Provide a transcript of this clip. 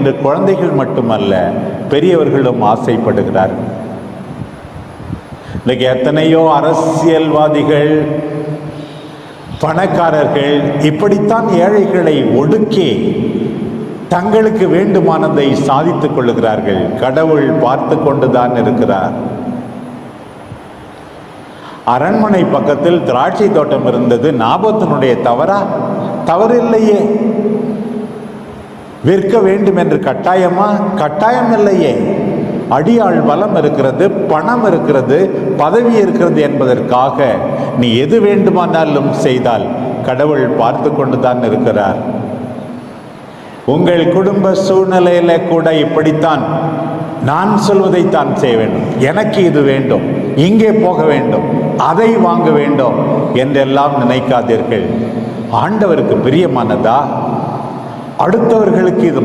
என்று குழந்தைகள் மட்டுமல்ல, பெரியவர்களும் ஆசைப்படுகிறார்கள். இன்னைக்கு எத்தனையோ அரசியல்வாதிகள், பணக்காரர்கள் இப்படித்தான் ஏழைகளை ஒடுக்கி தங்களுக்கு வேண்டுமானதை சாதித்துக் கொள்ளுகிறார்கள். கடவுள் பார்த்து கொண்டுதான் இருக்கிறார். அரண்மனை பக்கத்தில் திராட்சை தோட்டம் இருந்தது. நாபோத்தினுடைய தவறா? தவறில்லையே. விற்க வேண்டும் என்று கட்டாயமா? கட்டாயம் இல்லையே. அடியாள் பலம் இருக்கிறது, பணம் இருக்கிறது, பதவி இருக்கிறது என்பதற்காக நீ எது வேண்டுமானாலும் செய்தால் கடவுள் பார்த்து கொண்டுதான் இருக்கிறார். உங்கள் குடும்ப சூழ்நிலையில கூட இப்படித்தான், நான் சொல்வதைத்தான் செய்ய வேண்டும், எனக்கு இது வேண்டும், இங்கே போக வேண்டும், அதை வாங்க வேண்டும் என்றெல்லாம் நினைக்காதீர்கள். ஆண்டவருக்கு பிரியமானதா? அடுத்தவர்களுக்கு இது